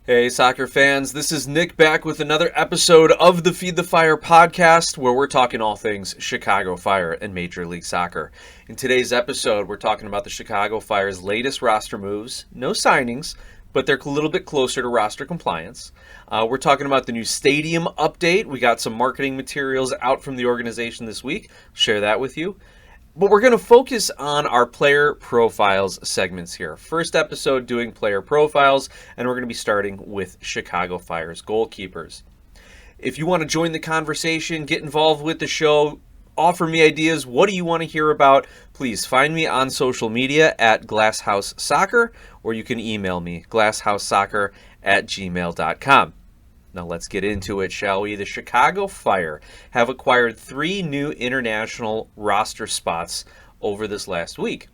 Hey, soccer fans, this is Nick back with another episode of the Feed the Fire podcast where we're talking all things Chicago Fire and Major League Soccer. In today's episode, we're talking about the Chicago Fire's latest roster moves, no signings, but they're a little bit closer to roster compliance. We're talking about the new stadium update. We got some marketing materials out from the organization this week. Share that with you. But we're going to focus on our player profiles segments here. First episode doing player profiles, and we're going to be starting with Chicago Fire's goalkeepers. If you want to join the conversation, get involved with the show, offer me ideas, what do you want to hear about, please find me on social media at Glasshouse Soccer, or you can email me, glasshousesoccer@gmail.com. Now let's get into it, shall we? The Chicago Fire have acquired 3 new international roster spots over this last week.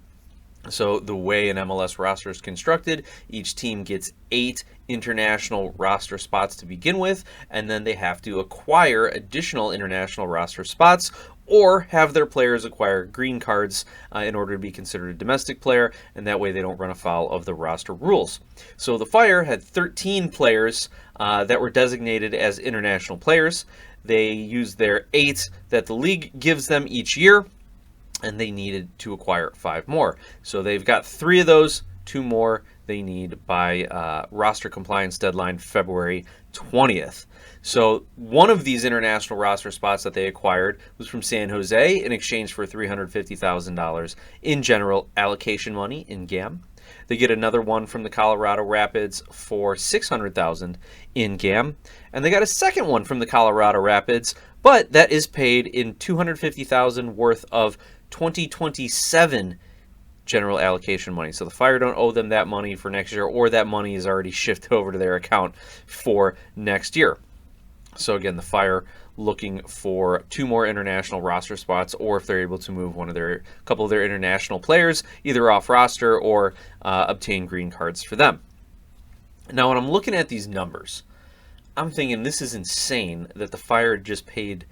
So the way an MLS roster is constructed, each team gets 8 international roster spots to begin with, and then they have to acquire additional international roster spots or have their players acquire green cards in order to be considered a domestic player, and that way they don't run afoul of the roster rules. So the Fire had 13 players that were designated as international players. They used their 8 that the league gives them each year, and they needed to acquire 5 more. So they've got 3 of those, 2 more they need by roster compliance deadline February 20th. So one of these international roster spots that they acquired was from San Jose in exchange for $350,000 in general allocation money in GAM. They get another one from the Colorado Rapids for $600,000 in GAM, and they got a second one from the Colorado Rapids, but that is paid in $250,000 worth of 2027 general allocation money. So the Fire don't owe them that money for next year, or that money is already shifted over to their account for next year. So again, the Fire looking for 2 more international roster spots, or if they're able to move a couple of their international players either off roster or obtain green cards for them. Now, when I'm looking at these numbers, I'm thinking this is insane that the Fire just paid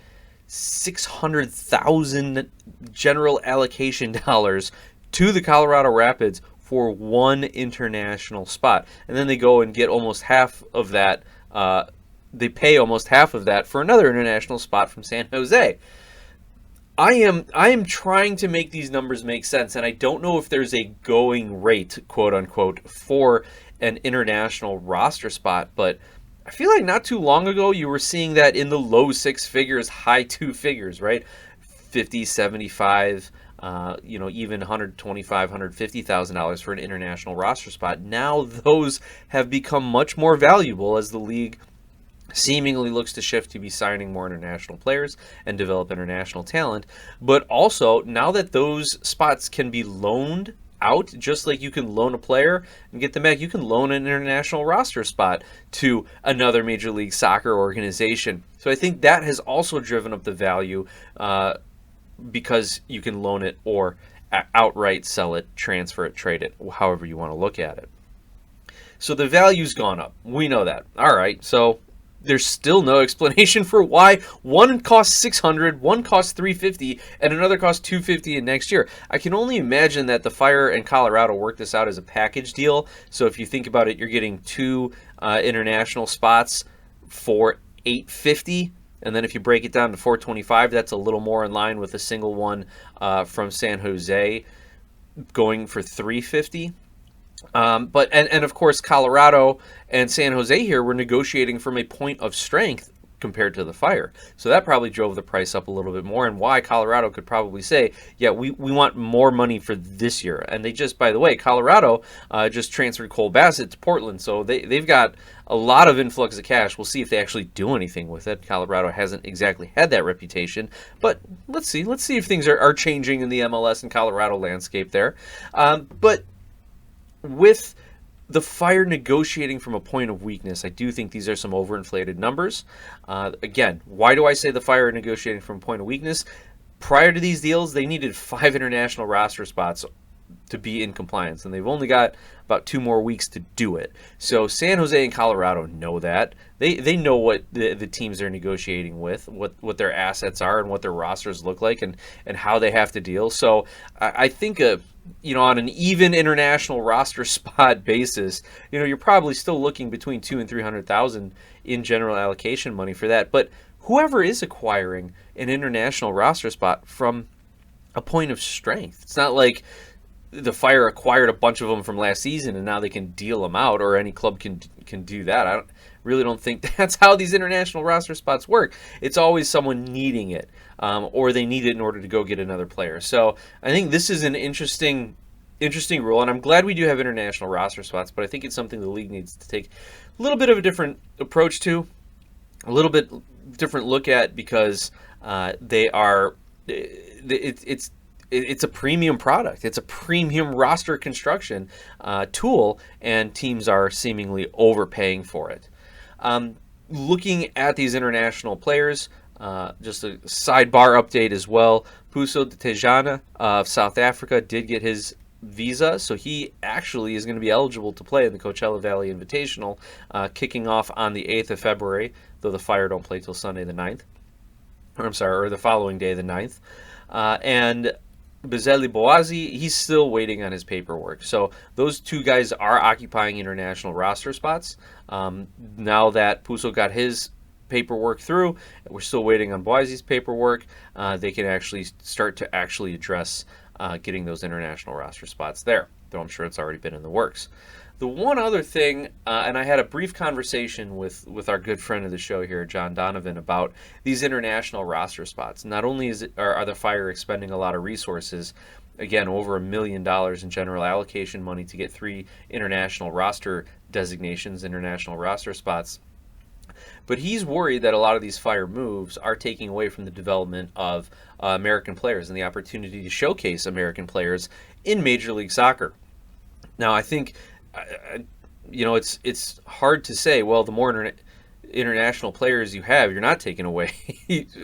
$600,000 general allocation dollars to the Colorado Rapids for 1 international spot, and then they go and get almost half of that. They pay almost half of that for another international spot from San Jose. I am trying to make these numbers make sense, and I don't know if there's a going rate, quote unquote, for an international roster spot, but I feel like not too long ago you were seeing that in the low 6 figures, high 2 figures, right? 50, 75, even $125,000, $150,000 for an international roster spot. Now those have become much more valuable as the league seemingly looks to shift to be signing more international players and develop international talent. But also, now that those spots can be loaned out, just like you can loan a player and get them back, you can loan an international roster spot to another Major League Soccer organization. So I think that has also driven up the value because you can loan it or outright sell it, transfer it, trade it, however you want to look at it. So the value's gone up. We know that. All right, so there's still no explanation for why one costs $600, one costs $350, and another costs $250 in next year. I can only imagine that the Fire and Colorado worked this out as a package deal. So if you think about it, you're getting 2 international spots for $850, and then if you break it down to $425, that's a little more in line with a single one from San Jose going for $350. But of course, Colorado and San Jose here were negotiating from a point of strength compared to the Fire. So that probably drove the price up a little bit more, and why Colorado could probably say, yeah, we want more money for this year. And they just, by the way, Colorado just transferred Cole Bassett to Portland, so they've got a lot of influx of cash. We'll see if they actually do anything with it. Colorado hasn't exactly had that reputation, but let's see if things are changing in the MLS and Colorado landscape there. But with the Fire negotiating from a point of weakness, I do think these are some overinflated numbers. Again, why do I say the Fire are negotiating from a point of weakness? Prior to these deals, they needed 5 international roster spots to be in compliance, and they've only got about 2 more weeks to do it. So San Jose and Colorado know that. They know what the teams they're negotiating with, what their assets are, and what their rosters look like, and how they have to deal. So I think on an even international roster spot basis, you're probably still looking between 200,000 and 300,000 in general allocation money for that. But whoever is acquiring an international roster spot from a point of strength, it's not like the Fire acquired a bunch of them from last season and now they can deal them out, or any club can do that. I really don't think that's how these international roster spots work. It's always someone needing it, or they need it in order to go get another player. So I think this is an interesting rule, and I'm glad we do have international roster spots, but I think it's something the league needs to take a little bit of a different approach to, a little bit different look at, because it's a premium product. It's a premium roster construction tool, and teams are seemingly overpaying for it. Looking at these international players, just a sidebar update as well. Puso de Tejana of South Africa did get his visa, so he actually is going to be eligible to play in the Coachella Valley Invitational, kicking off on the 8th of February, though the Fire don't play till Sunday the 9th. Or the following day, the 9th. And Bezeli Boazi, he's still waiting on his paperwork. So those two guys are occupying international roster spots. Now that Puso got his paperwork through, we're still waiting on Boazi's paperwork. They can actually start to actually address getting those international roster spots there, though I'm sure it's already been in the works. The one other thing, and I had a brief conversation with our good friend of the show here, John Donovan, about these international roster spots. Not only are the Fire expending a lot of resources, again, over $1 million in general allocation money to get 3 international roster designations, international roster spots, but he's worried that a lot of these Fire moves are taking away from the development of American players and the opportunity to showcase American players in Major League Soccer. Now, I think it's hard to say, well, the more international players you have, you're not taking away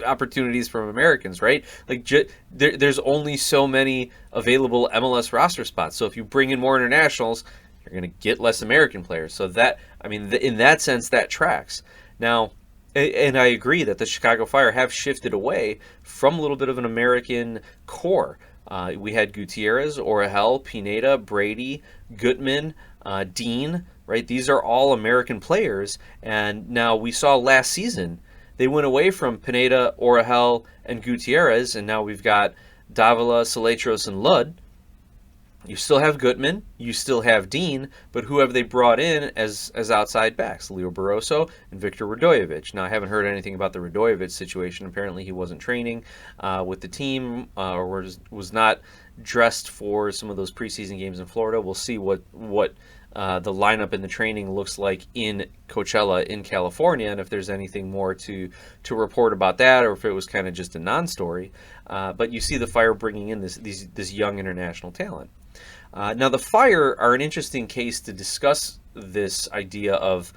opportunities from Americans, right? Like, there's only so many available MLS roster spots. So if you bring in more internationals, you're going to get less American players. So that, in that sense, that tracks. Now, and I agree that the Chicago Fire have shifted away from a little bit of an American core. We had Gutierrez, Orahel, Pineda, Brady, Gutman, Dean, right? These are all American players. And now we saw last season, they went away from Pineda, Orahel, and Gutierrez, and now we've got Davila, Saletros, and Ludd. You still have Gutman, you still have Dean, but who have they brought in as outside backs? Leo Barroso and Victor Radojevic. Now, I haven't heard anything about the Radojevic situation. Apparently, he wasn't training with the team, or was not dressed for some of those preseason games in Florida. We'll see what the lineup in the training looks like in Coachella in California, and if there's anything more to report about that, or if it was kind of just a non-story. But you see the Fire bringing in this young international talent. Now, the Fire are an interesting case to discuss this idea of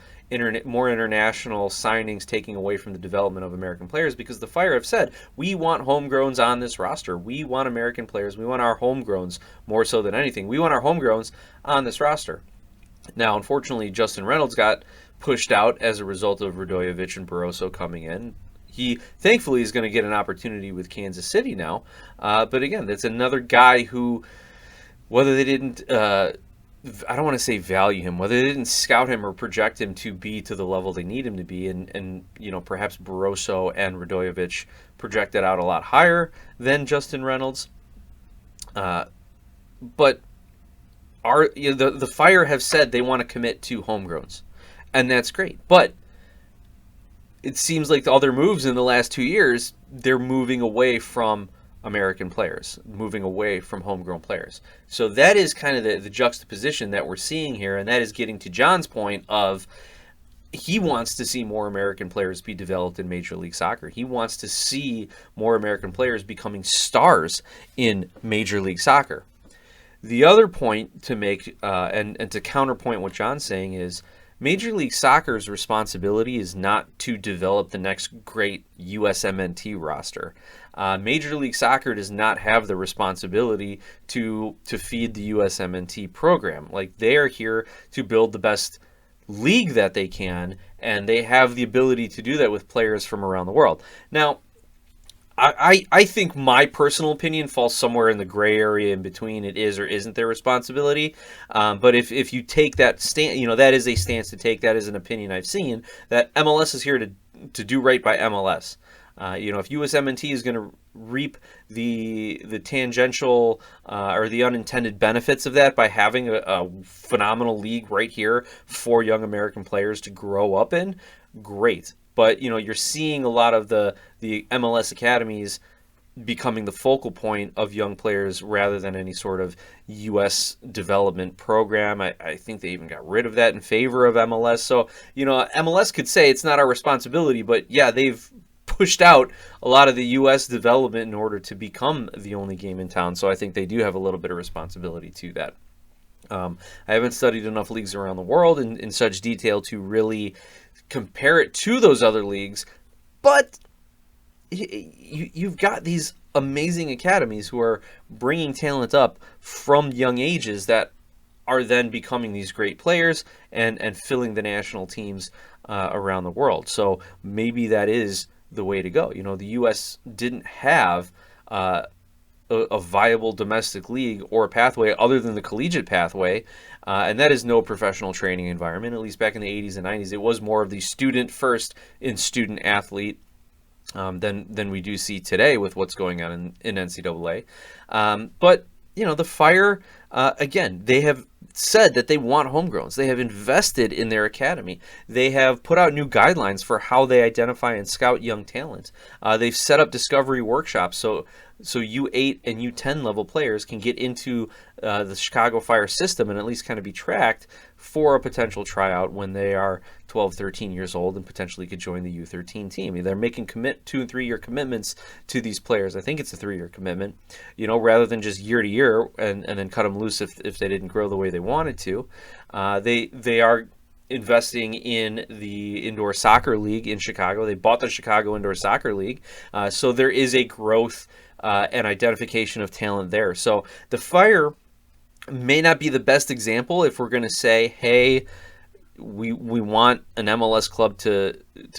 more international signings taking away from the development of American players, because the Fire have said, we want homegrowns on this roster. We want American players. We want our homegrowns more so than anything. We want our homegrowns on this roster. Now, unfortunately, Justin Reynolds got pushed out as a result of Radojevic and Barroso coming in. He, thankfully, is going to get an opportunity with Kansas City now. But again, that's another guy who, whether they didn't, I don't want to say value him, whether they didn't scout him or project him to be to the level they need him to be, and perhaps Barroso and Radojevic projected out a lot higher than Justin Reynolds. But the Fire have said they want to commit to homegrowns, and that's great. But it seems like all their moves in the last 2 years, they're moving away from American players, moving away from homegrown players. So that is kind of the juxtaposition that we're seeing here, and that is getting to John's point of he wants to see more American players be developed in Major League Soccer. He wants to see more American players becoming stars in Major League Soccer. The other point to make, and to counterpoint what John's saying, is Major League Soccer's responsibility is not to develop the next great USMNT roster. Major League Soccer does not have the responsibility to feed the USMNT program. Like, they are here to build the best league that they can, and they have the ability to do that with players from around the world. Now, I think my personal opinion falls somewhere in the gray area in between. It is or isn't their responsibility. But if you take that stand, that is a stance to take. That is an opinion I've seen, that MLS is here to do right by MLS. If USMNT is going to reap the tangential or the unintended benefits of that by having a phenomenal league right here for young American players to grow up in, great. But you're seeing a lot of the MLS academies becoming the focal point of young players rather than any sort of U.S. development program. I think they even got rid of that in favor of MLS. So MLS could say it's not our responsibility, but yeah, they've pushed out a lot of the U.S. development in order to become the only game in town. So I think they do have a little bit of responsibility to that. I haven't studied enough leagues around the world in such detail to really compare it to those other leagues, but you've got these amazing academies who are bringing talent up from young ages that are then becoming these great players and filling the national teams around the world. So maybe that is the way to go. The U.S. didn't have a viable domestic league or a pathway other than the collegiate pathway, and that is no professional training environment. At least back in the 80s and 90s, it was more of the student first in student athlete than we do see today with what's going on in NCAA. But the Fire, again, they have said that they want homegrowns. They have invested in their academy. They have put out new guidelines for how they identify and scout young talent. They've set up discovery workshops so U8 and U10 level players can get into the Chicago Fire system and at least kind of be tracked for a potential tryout when they are 12, 13 years old and potentially could join the U13 team. They're making 2 and 3 year commitments to these players. I think it's a 3-year commitment, rather than just year to year and then cut them loose if they didn't grow the way they wanted to. They are investing in the indoor soccer league in Chicago. They bought the Chicago Indoor Soccer League. So there is a growth and identification of talent there. So the Fire may not be the best example if we're going to say, hey, we want an MLS club to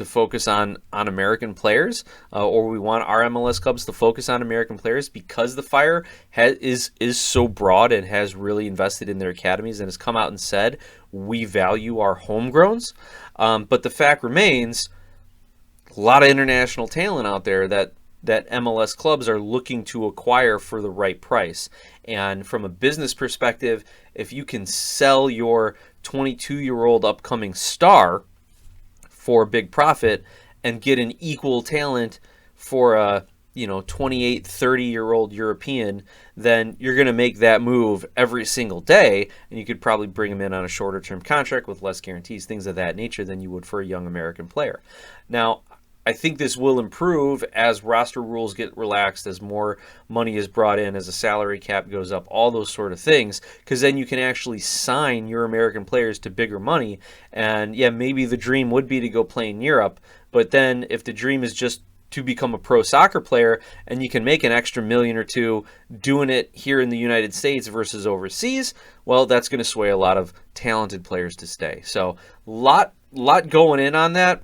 focus on American players, or we want our MLS clubs to focus on American players, because the Fire is so broad and has really invested in their academies and has come out and said, we value our homegrowns. But the fact remains, a lot of international talent out there that MLS clubs are looking to acquire for the right price. And from a business perspective, if you can sell your 22-year-old upcoming star for a big profit and get an equal talent for a 28, 30-year-old European, then you're going to make that move every single day, and you could probably bring him in on a shorter-term contract with less guarantees, things of that nature, than you would for a young American player. Now, I think this will improve as roster rules get relaxed, as more money is brought in, as the salary cap goes up, all those sort of things, because then you can actually sign your American players to bigger money. And yeah, maybe the dream would be to go play in Europe, but then if the dream is just to become a pro soccer player and you can make an extra $1 million or $2 million doing it here in the United States versus overseas, well, that's going to sway a lot of talented players to stay. So lot going in on that.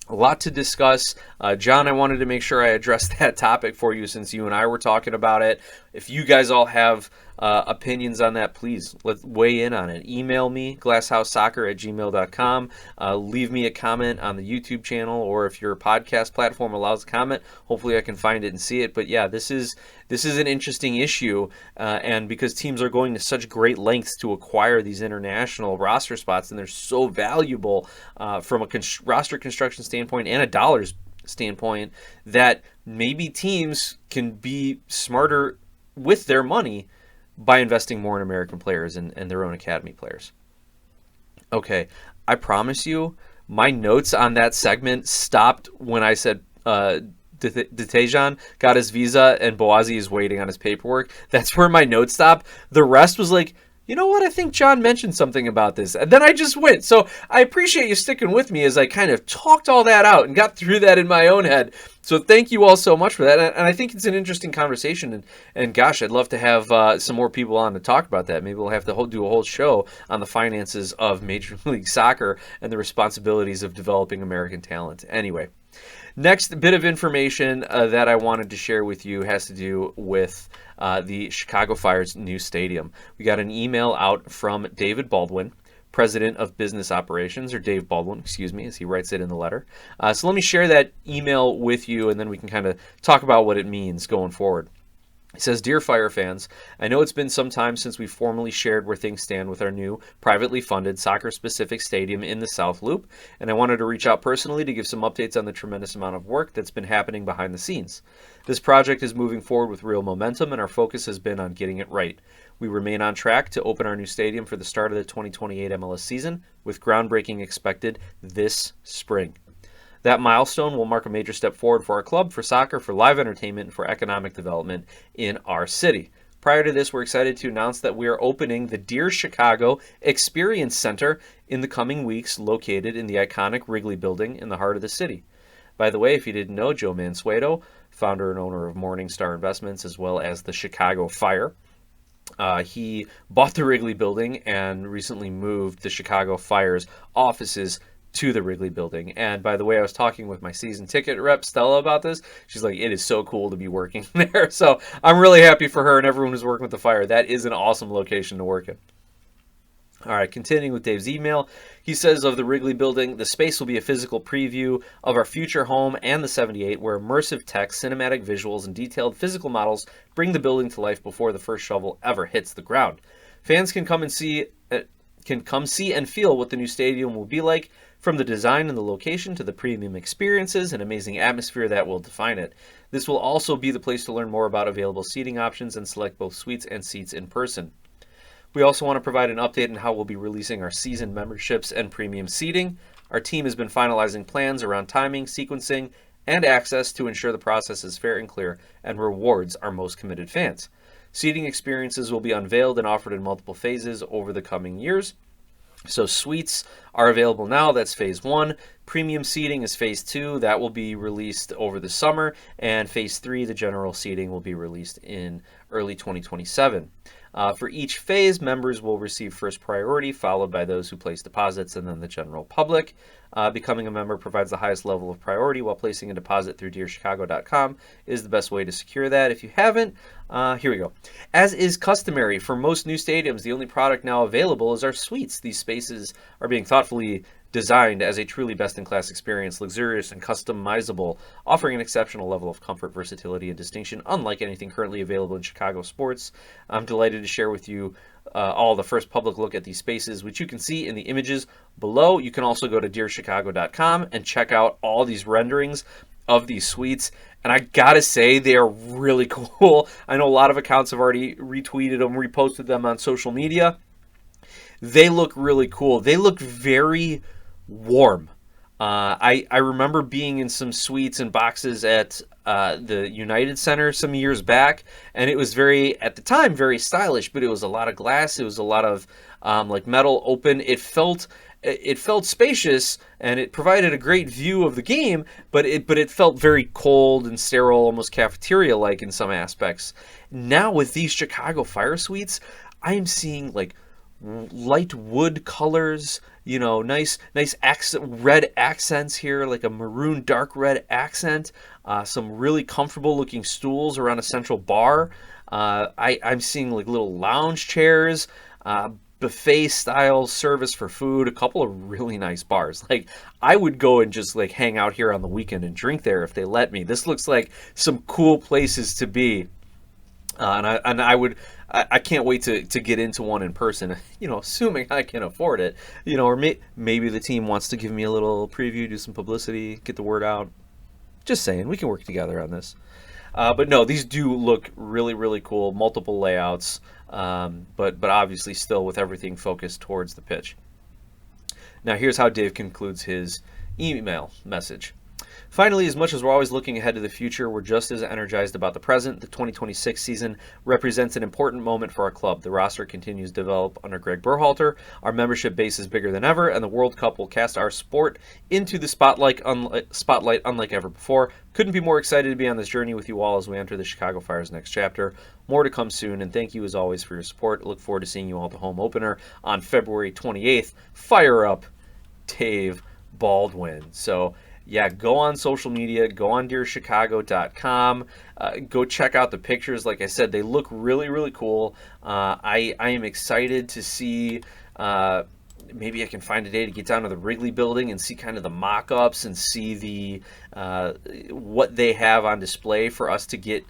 A lot to discuss. John, I wanted to make sure I addressed that topic for you since you and I were talking about it. If you guys all have opinions on that, please let's weigh in on it. Email me, glasshousesoccer@gmail.com. Leave me a comment on the YouTube channel, or if your podcast platform allows a comment, hopefully I can find it and see it. But yeah, this is an interesting issue, and because teams are going to such great lengths to acquire these international roster spots, and they're so valuable from a roster construction standpoint and a dollars standpoint, that maybe teams can be smarter with their money by investing more in American players and their own academy players. Okay, I promise you, my notes on that segment stopped when I said Detejan got his visa and Boazi is waiting on his paperwork. That's where my notes stopped. The rest was like, You know what? I think John mentioned something about this. And then I just went. So I appreciate you sticking with me as I kind of talked all that out and got through that in my own head. So thank you all so much for that. And I think it's an interesting conversation. And gosh, I'd love to have some more people on to talk about that. Maybe we'll have to do a whole show on the finances of Major League Soccer and the responsibilities of developing American talent. Anyway. Next bit of information that I wanted to share with you has to do with the Chicago Fire's new stadium. We got an email out from David Baldwin, President of Business Operations, or Dave Baldwin, excuse me, as he writes it in the letter. So let me share that email with you, and then we can kind of talk about what it means going forward. He says, Dear Fire fans, I know it's been some time since we formally shared where things stand with our new, privately funded, soccer-specific stadium in the South Loop, and I wanted to reach out personally to give some updates on the tremendous amount of work that's been happening behind the scenes. This project is moving forward with real momentum, and our focus has been on getting it right. We remain on track to open our new stadium for the start of the 2028 MLS season, with groundbreaking expected this spring. That milestone will mark a major step forward for our club, for soccer, for live entertainment, and for economic development in our city. Prior to this, we're excited to announce that we are opening the Dear Chicago Experience Center in the coming weeks, located in the iconic Wrigley Building in the heart of the city. By the way, if you didn't know, Joe Mansueto, founder and owner of Morningstar Investments, as well as the Chicago Fire, he bought the Wrigley Building and recently moved the Chicago Fire's offices to the Wrigley Building. And by the way, I was talking with my season ticket rep, Stella, about this. She's like, it is so cool to be working there. So I'm really happy for her and everyone who's working with the Fire. That is an awesome location to work in. All right, continuing with Dave's email, he says of the Wrigley Building, the space will be a physical preview of our future home and the 78, where immersive text, cinematic visuals, and detailed physical models bring the building to life before the first shovel ever hits the ground. Fans can come see and feel what the new stadium will be like, from the design and the location to the premium experiences and amazing atmosphere that will define it. This will also be the place to learn more about available seating options and select both suites and seats in person. We also want to provide an update on how we'll be releasing our season memberships and premium seating. Our team has been finalizing plans around timing, sequencing, and access to ensure the process is fair and clear and rewards our most committed fans. Seating experiences will be unveiled and offered in multiple phases over the coming years. So suites are available now. That's phase 1. Premium seating is phase 2. That will be released over the summer. And phase 3, the general seating, will be released in early 2027. For each phase, members will receive first priority, followed by those who place deposits, and then the general public. Becoming a member provides the highest level of priority, while placing a deposit through dearchicago.com is the best way to secure that. If you haven't, here we go. As is customary for most new stadiums, the only product now available is our suites. These spaces are being thoughtfully designed as a truly best-in-class experience, luxurious and customizable, offering an exceptional level of comfort, versatility, and distinction, unlike anything currently available in Chicago sports. I'm delighted to share with you all the first public look at these spaces, which you can see in the images below. You can also go to dearchicago.com and check out all these renderings of these suites. And I gotta say, they are really cool. I know a lot of accounts have already retweeted them, reposted them on social media. They look really cool. They look very warm. I remember being in some suites and boxes at the United Center some years back, and it was at the time, very stylish, but it was a lot of glass. It was a lot of like metal open. It felt spacious, and it provided a great view of the game, but it felt very cold and sterile, almost cafeteria-like in some aspects. Now with these Chicago Fire suites, I am seeing like light wood colors, nice red accents here, like a maroon dark red accent, some really comfortable looking stools around a central bar. I'm seeing like little lounge chairs, buffet style service for food, a couple of really nice bars. Like, I would go and just like hang out here on the weekend and drink there if they let me. This looks like some cool places to be. I can't wait to get into one in person, assuming I can afford it, or maybe the team wants to give me a little preview, do some publicity, get the word out. Just saying, we can work together on this. But no, these do look really, really cool, multiple layouts, but obviously still with everything focused towards the pitch. Now here's how Dave concludes his email message. Finally, as much as we're always looking ahead to the future, we're just as energized about the present. The 2026 season represents an important moment for our club. The roster continues to develop under Greg Berhalter. Our membership base is bigger than ever, and the World Cup will cast our sport into the spotlight unlike ever before. Couldn't be more excited to be on this journey with you all as we enter the Chicago Fire's next chapter. More to come soon, and thank you as always for your support. I look forward to seeing you all at the home opener on February 28th. Fire up, Dave Baldwin. So, yeah, go on social media, go on dearchicago.com, go check out the pictures. Like I said, they look really, really cool. I am excited to see, maybe I can find a day to get down to the Wrigley building and see kind of the mock-ups and see the what they have on display for us to get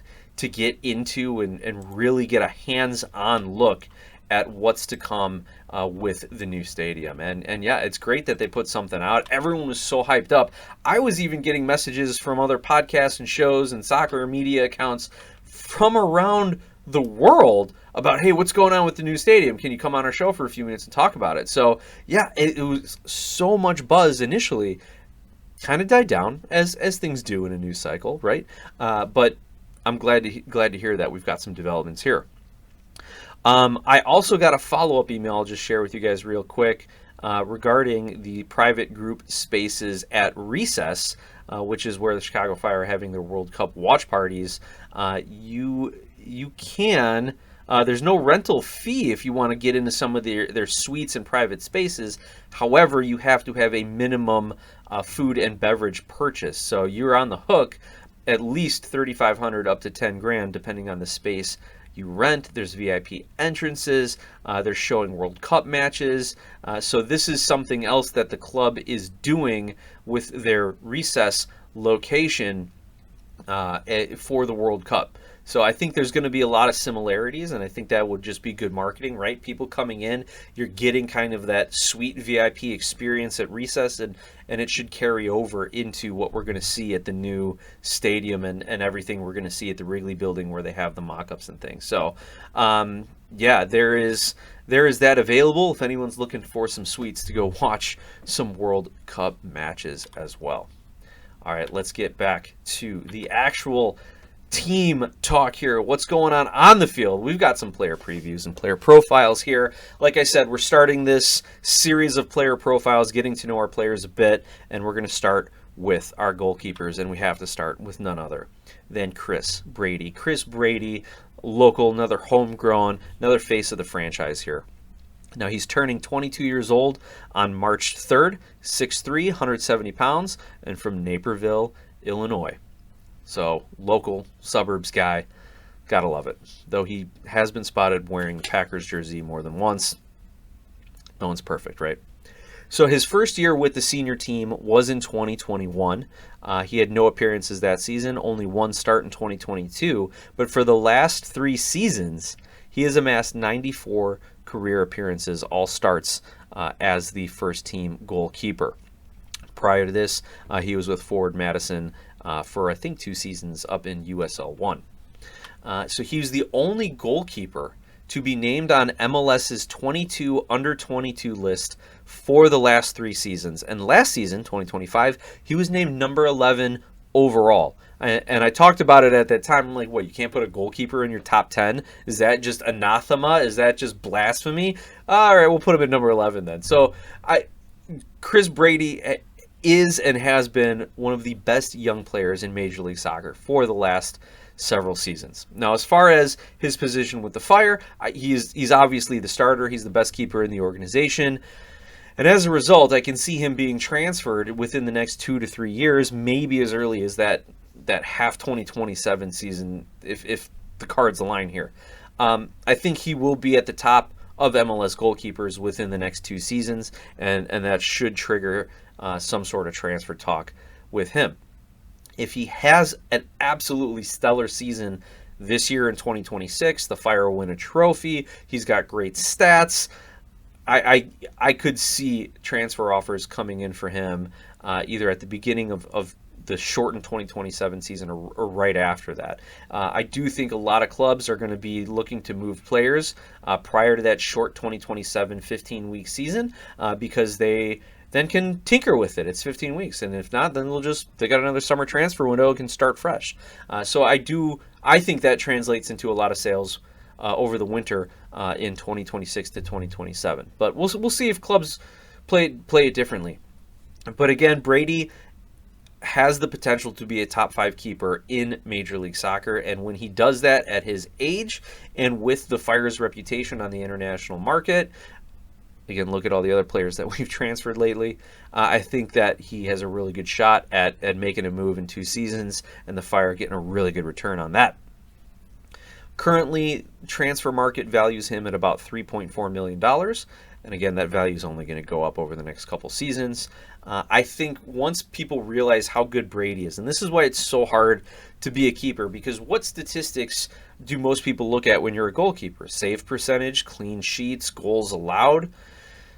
into and really get a hands-on look at what's to come with the new stadium. And yeah, it's great that they put something out. Everyone was so hyped up. I was even getting messages from other podcasts and shows and soccer media accounts from around the world about, hey, what's going on with the new stadium? Can you come on our show for a few minutes and talk about it? So yeah, it was so much buzz initially, kind of died down as things do in a news cycle, right? But I'm glad to hear that we've got some developments here. I also got a follow-up email I'll just share with you guys real quick regarding the private group spaces at Recess, which is where the Chicago Fire are having their World Cup watch parties. You can, there's no rental fee if you want to get into some of their suites and private spaces. However, you have to have a minimum food and beverage purchase. So you're on the hook at least $3,500 up to $10,000 depending on the space you rent. There's VIP entrances. They're showing World Cup matches. So this is something else that the club is doing with their Recess location for the World Cup. So I think there's going to be a lot of similarities, and I think that would just be good marketing, right? People coming in, you're getting kind of that sweet VIP experience at Recess, and it should carry over into what we're going to see at the new stadium and everything we're going to see at the Wrigley building where they have the mock-ups and things. So, yeah, there is that available if anyone's looking for some suites to go watch some World Cup matches as well. All right, let's get back to the actual team talk here. What's going on the field? We've got some player previews and player profiles here. Like I said, we're starting this series of player profiles, getting to know our players a bit, and we're going to start with our goalkeepers, and we have to start with none other than Chris Brady. Chris Brady, local, another homegrown, another face of the franchise here. Now, he's turning 22 years old on March 3rd, 6'3", 170 pounds, and from Naperville, Illinois. So, local suburbs guy, gotta love it. Though he has been spotted wearing the Packers jersey more than once. No one's perfect, right? So his first year with the senior team was in 2021. He had no appearances that season, only one start in 2022. But for the last 3 seasons, he has amassed 94 career appearances, all starts as the first team goalkeeper. Prior to this, he was with Forward Madison for, I think, 2 seasons up in USL 1. So he was the only goalkeeper to be named on MLS's 22 under-22 list for the last 3 seasons. And last season, 2025, he was named number 11 overall. And I talked about it at that time. I'm like, what, you can't put a goalkeeper in your top 10? Is that just anathema? Is that just blasphemy? All right, we'll put him at number 11 then. So Chris Brady is and has been one of the best young players in Major League Soccer for the last several seasons. Now, as far as his position with the Fire, he's obviously the starter. He's the best keeper in the organization. And as a result, I can see him being transferred within the next 2 to 3 years, maybe as early as that half 2027 season, if the cards align here. I think he will be at the top of MLS goalkeepers within the next 2 seasons, and that should trigger some sort of transfer talk with him. If he has an absolutely stellar season this year in 2026, the Fire will win a trophy. He's got great stats. I could see transfer offers coming in for him either at the beginning of the shortened 2027 season or right after that. I do think a lot of clubs are going to be looking to move players prior to that short 2027 15-week season because they then can tinker with it. It's 15 weeks, and if not, then they got another summer transfer window and can start fresh. So I think that translates into a lot of sales over the winter in 2026 to 2027. But we'll see if clubs play it differently. But again, Brady has the potential to be a top 5 keeper in Major League Soccer, and when he does that at his age and with the Fire's reputation on the international market, again, look at all the other players that we've transferred lately, I think that he has a really good shot at making a move in 2 seasons, and the Fire getting a really good return on that. Currently, transfer market values him at about $3.4 million. And again, that value is only going to go up over the next couple seasons. I think once people realize how good Brady is, and this is why it's so hard to be a keeper, because what statistics do most people look at when you're a goalkeeper? Save percentage, clean sheets, goals allowed.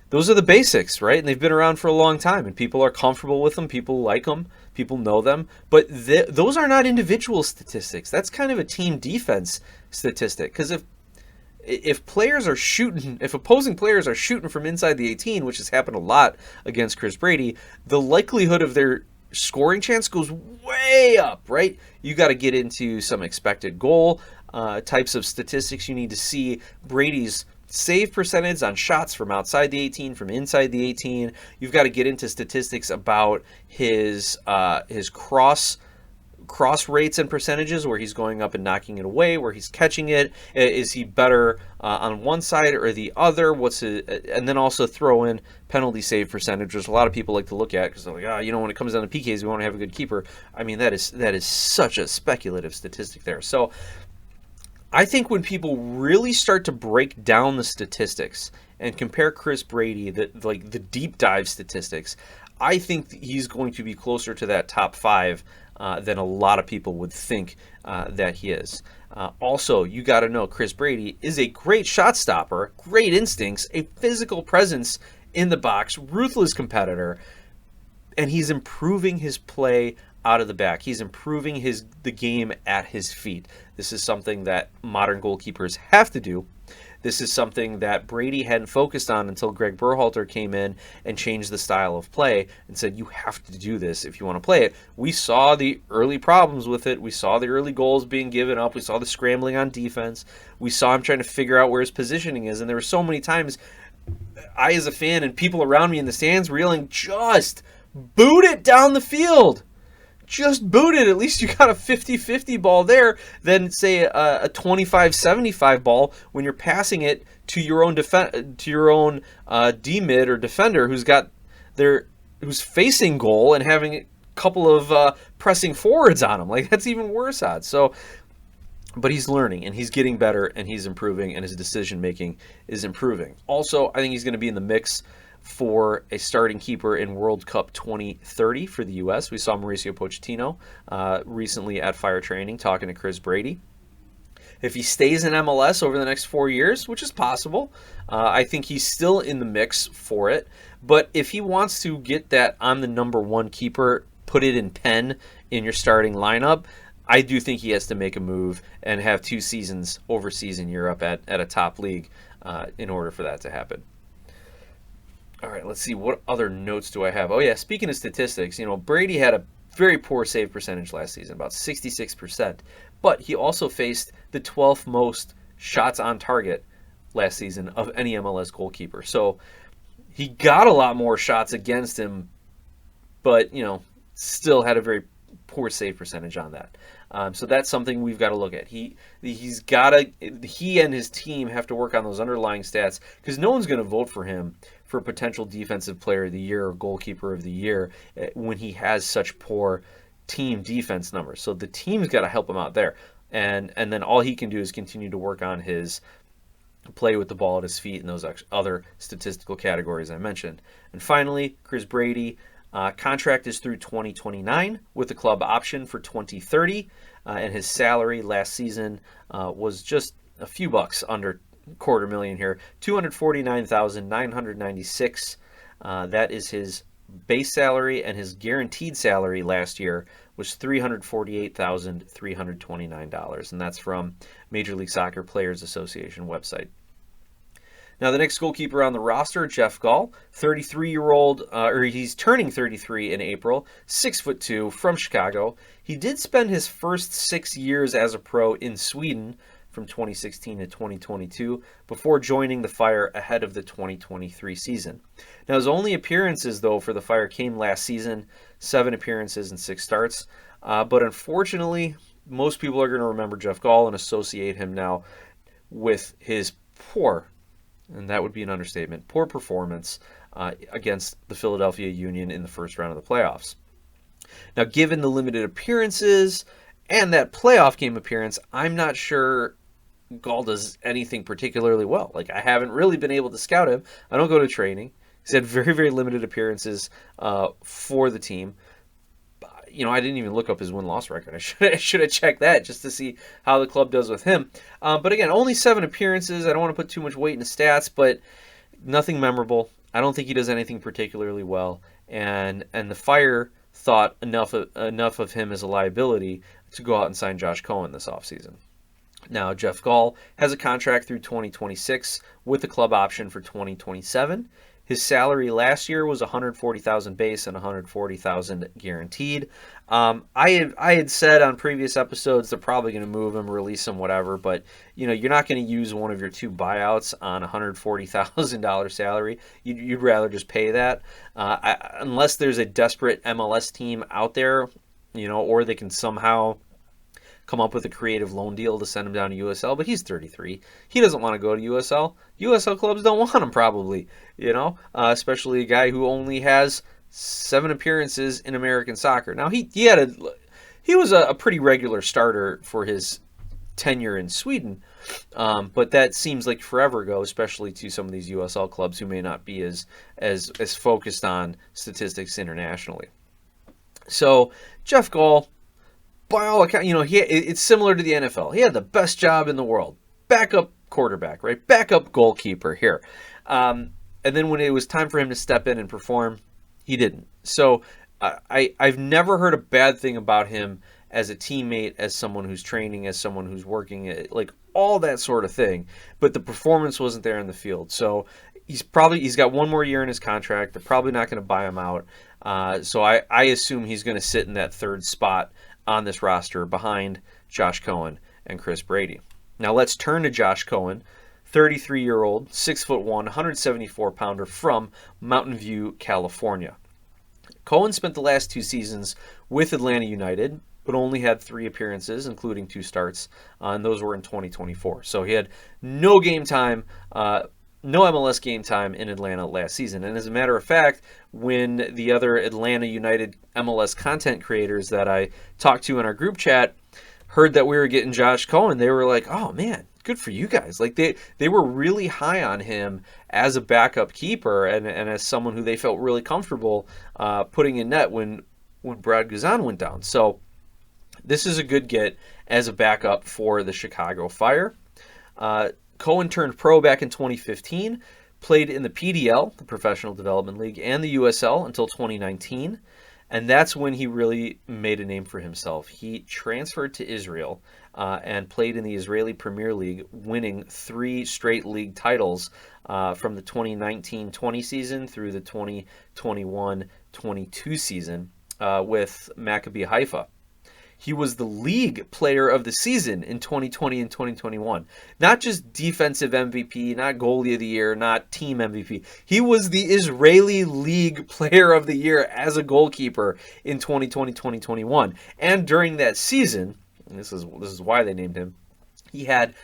Those are the basics, right? And they've been around for a long time, and people are comfortable with them. People like them. People know them. But those are not individual statistics. That's kind of a team defense statistic. Because if opposing players are shooting from inside the 18, which has happened a lot against Chris Brady, the likelihood of their scoring chance goes way up, right? You got to get into some expected goal types of statistics. You need to see Brady's save percentage on shots from outside the 18, from inside the 18. You've got to get into statistics about his cross rates and percentages, where he's going up and knocking it away, where he's catching it. Is he better on one side or the other? And then also throw in penalty save percentage, which a lot of people like to look at because they're like, when it comes down to PKs, we want to have a good keeper. I mean, that is such a speculative statistic there. So I think when people really start to break down the statistics and compare Chris Brady, the deep dive statistics, I think he's going to be closer to that top 5 than a lot of people would think that he is. Also, you got to know Chris Brady is a great shot stopper, great instincts, a physical presence in the box, ruthless competitor, and he's improving his play out of the back. He's improving the game at his feet. This is something that modern goalkeepers have to do. This is something that Brady hadn't focused on until Greg Berhalter came in and changed the style of play and said, you have to do this if you want to play it. We saw the early problems with it. We saw the early goals being given up. We saw the scrambling on defense. We saw him trying to figure out where his positioning is. And there were so many times I, as a fan, and people around me in the stands were yelling, just boot it down the field. Just boot it. At least you got a 50-50 ball there than, say, a 25-75 ball when you're passing it to your own D-mid or defender who's facing goal and having a couple of pressing forwards on him. Like, that's even worse odds. So, but he's learning and he's getting better and he's improving and his decision making is improving. Also, I think he's going to be in the mix for a starting keeper in World Cup 2030 for the U.S. We saw Mauricio Pochettino recently at Fire Training talking to Chris Brady. If he stays in MLS over the next 4 years, which is possible, I think he's still in the mix for it. But if he wants to get that I'm the number 1 keeper, put it in pen in your starting lineup, I do think he has to make a move and have 2 seasons overseas in Europe at a top league in order for that to happen. All right, let's see. What other notes do I have? Oh, yeah, speaking of statistics, Brady had a very poor save percentage last season, about 66%. But he also faced the 12th most shots on target last season of any MLS goalkeeper. So he got a lot more shots against him, but, still had a very poor save percentage on that. So that's something we've got to look at. He and his team have to work on those underlying stats because no one's going to vote for him for potential defensive player of the year or goalkeeper of the year when he has such poor team defense numbers. So the team's got to help him out there. And then all he can do is continue to work on his play with the ball at his feet and those other statistical categories I mentioned. And finally, Chris Brady. Contract is through 2029 with the club option for 2030, and his salary last season was just a few bucks under $250,000 here, $249,996. That is his base salary, and his guaranteed salary last year was $348,329, and that's from Major League Soccer Players Association website. Now, the next goalkeeper on the roster, Jeff Gall, 33-year-old, or he's turning 33 in April, 6'2", from Chicago. He did spend his first 6 years as a pro in Sweden from 2016 to 2022 before joining the Fire ahead of the 2023 season. Now, his only appearances, though, for the Fire came last season, 7 appearances and 6 starts. But unfortunately, most people are going to remember Jeff Gall and associate him now with his poor, and that would be an understatement, poor performance against the Philadelphia Union in the first round of the playoffs. Now, given the limited appearances and that playoff game appearance, I'm not sure Gall does anything particularly well. Like, I haven't really been able to scout him. I don't go to training. He's had very, very limited appearances for the team. I didn't even look up his win-loss record. I should have checked that just to see how the club does with him. But again, only 7 appearances. I don't want to put too much weight in the stats, but nothing memorable. I don't think he does anything particularly well. And the Fire thought enough of him as a liability to go out and sign Josh Cohen this offseason. Now, Jeff Gall has a contract through 2026 with a club option for 2027. His salary last year was $140,000 base and $140,000 guaranteed. I had said on previous episodes they're probably going to move him, release him, whatever. But you're not going to use one of your 2 buyouts on $140,000 salary. You'd rather just pay that, unless there's a desperate MLS team out there, or they can somehow come up with a creative loan deal to send him down to USL, but he's 33. He doesn't want to go to USL. USL clubs don't want him, probably, especially a guy who only has 7 appearances in American soccer. Now, he was a pretty regular starter for his tenure in Sweden, but that seems like forever ago, especially to some of these USL clubs who may not be as focused on statistics internationally. So, Jeff Gall, by all accounts, it's similar to the NFL. He had the best job in the world. Backup quarterback, right? Backup goalkeeper here. And then when it was time for him to step in and perform, he didn't. So I've never heard a bad thing about him as a teammate, as someone who's training, as someone who's working, like all that sort of thing. But the performance wasn't there in the field. So he's got 1 more year in his contract. They're probably not going to buy him out. So I assume he's going to sit in that 3rd spot on this roster behind Josh Cohen and Chris Brady. Now let's turn to Josh Cohen, 33-year-old, 6'1", 174-pounder from Mountain View, California. Cohen spent the last 2 seasons with Atlanta United, but only had 3 appearances, including 2 starts, and those were in 2024. So he had no game time, no MLS game time in Atlanta last season. And as a matter of fact, when the other Atlanta United MLS content creators that I talked to in our group chat heard that we were getting Josh Cohen, they were like, oh man, good for you guys. Like they were really high on him as a backup keeper and as someone who they felt really comfortable putting in net when Brad Guzan went down. So this is a good get as a backup for the Chicago Fire. Cohen turned pro back in 2015, played in the PDL, the Professional Development League, and the USL until 2019, and that's when he really made a name for himself. He transferred to Israel and played in the Israeli Premier League, winning 3 straight league titles from the 2019-20 season through the 2021-22 season with Maccabi Haifa. He was the league player of the season in 2020 and 2021. Not just defensive MVP, not goalie of the year, not team MVP. He was the Israeli league player of the year as a goalkeeper in 2020-2021. And during that season, and this is why they named him, he had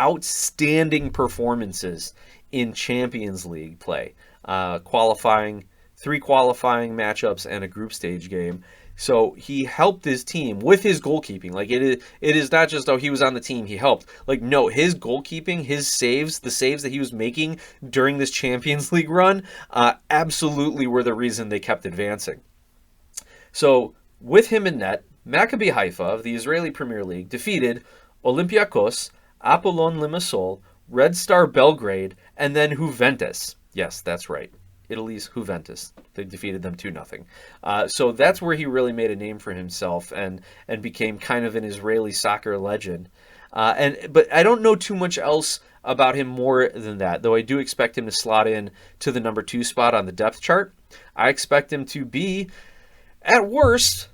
outstanding performances in Champions League play, qualifying 3 qualifying matchups and a group stage game. So he helped his team with his goalkeeping. Like it is not just, he was on the team, he helped. Like, no, his goalkeeping, his saves, the saves that he was making during this Champions League run, absolutely were the reason they kept advancing. So with him in net, Maccabi Haifa of the Israeli Premier League defeated Olympiacos, Apollon Limassol, Red Star Belgrade, and then Juventus. Yes, that's right. Italy's Juventus. They defeated them 2-0. So that's where he really made a name for himself and became kind of an Israeli soccer legend. But I don't know too much else about him more than that, though I do expect him to slot in to the number 2 spot on the depth chart. I expect him to be, at worst,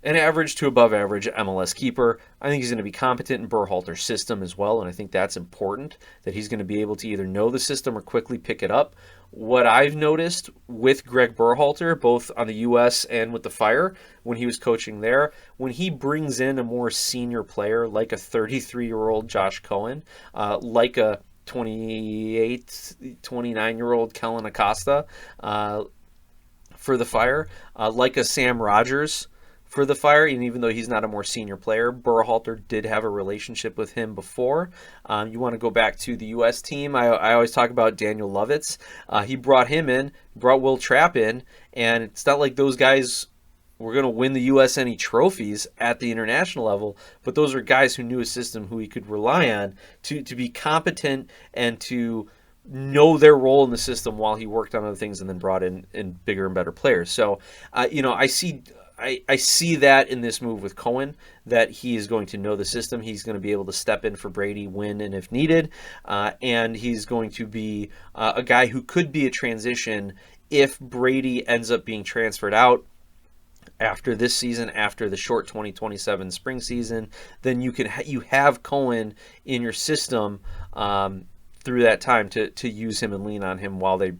an average to above average MLS keeper. I think he's going to be competent in Berhalter's system as well, and I think that's important, that he's going to be able to either know the system or quickly pick it up. What I've noticed with Greg Berhalter, both on the U.S. and with the Fire, when he was coaching there, when he brings in a more senior player, like a 33-year-old Josh Cohen, like a 28, 29-year-old Kellen Acosta for the Fire, like a Sam Rogers for the Fire, and even though he's not a more senior player, Berhalter did have a relationship with him before. You want to go back to the U.S. team. I always talk about Daniel Lovitz. He brought him in, brought Will Trapp in, and it's not like those guys were going to win the USMNT trophies at the international level, but those are guys who knew a system who he could rely on to be competent and to know their role in the system while he worked on other things and then brought in bigger and better players. So, I see that in this move with Cohen, that he is going to know the system. He's going to be able to step in for Brady when and if needed. And he's going to be a guy who could be a transition if Brady ends up being transferred out after this season, after the short 2027 spring season. Then you have Cohen in your system through that time to use him and lean on him while they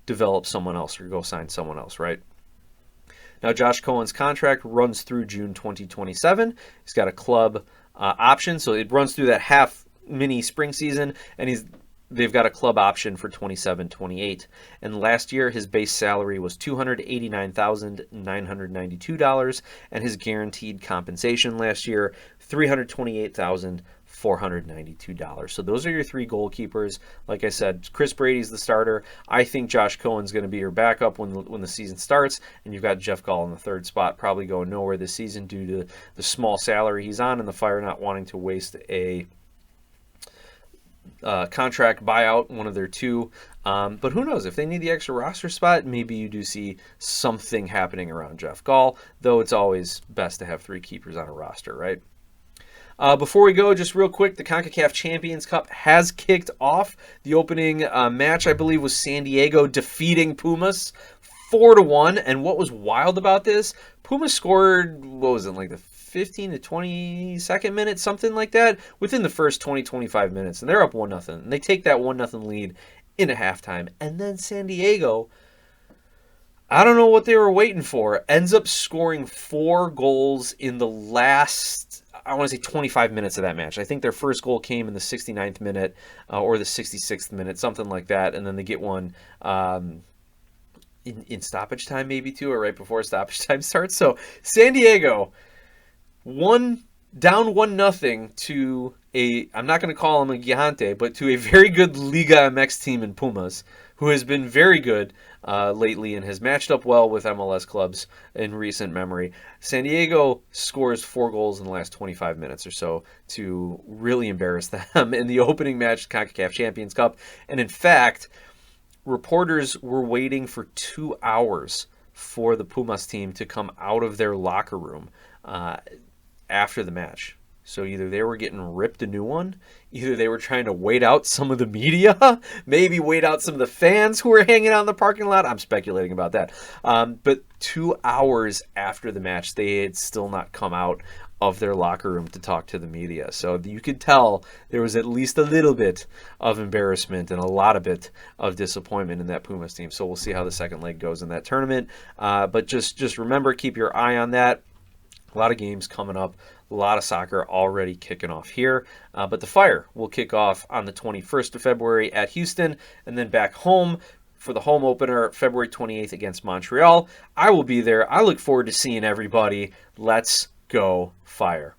develop someone else or go sign someone else, right? Now, Josh Cohen's contract runs through June 2027. He's got a club option, so it runs through that half mini spring season, and they've got a club option for 27-28. And last year, his base salary was $289,992, and his guaranteed compensation last year, $328,492. So those are your 3 goalkeepers. Like I said, Chris Brady's the starter. I think Josh Cohen's going to be your backup when the season starts, and you've got Jeff Gall in the 3rd spot, probably going nowhere this season due to the small salary he's on and the Fire not wanting to waste a contract buyout, one of their 2. But who knows? If they need the extra roster spot, maybe you do see something happening around Jeff Gall, though it's always best to have 3 keepers on a roster, right? Before we go, just real quick, the CONCACAF Champions Cup has kicked off. The opening match, I believe, was San Diego defeating Pumas 4-1. And what was wild about this, Pumas scored, what was it, like the 15 to 22nd minute, something like that, within the first 20-25 minutes. And they're up 1-0. And they take that 1-0 lead in a halftime. And then San Diego, I don't know what they were waiting for, ends up scoring 4 goals in the last, I want to say 25 minutes of that match. I think their first goal came in the 69th minute or the 66th minute, something like that. And then they get one in stoppage time maybe too, or right before stoppage time starts. So San Diego down 1-0 to I'm not going to call him a Gigante, but to a very good Liga MX team in Pumas, who has been very good lately and has matched up well with MLS clubs in recent memory. San Diego scores 4 goals in the last 25 minutes or so to really embarrass them in the opening match of the CONCACAF Champions Cup. And in fact, reporters were waiting for 2 hours for the Pumas team to come out of their locker room after the match. So either they were getting ripped a new one, either they were trying to wait out some of the media, maybe wait out some of the fans who were hanging out in the parking lot. I'm speculating about that. But 2 hours after the match, they had still not come out of their locker room to talk to the media. So you could tell there was at least a little bit of embarrassment and a lot of bit of disappointment in that Pumas team. So we'll see how the second leg goes in that tournament. But just remember, keep your eye on that. A lot of games coming up, a lot of soccer already kicking off here. But the Fire will kick off on the 21st of February at Houston, and then back home for the home opener February 28th against Montreal. I will be there. I look forward to seeing everybody. Let's go Fire.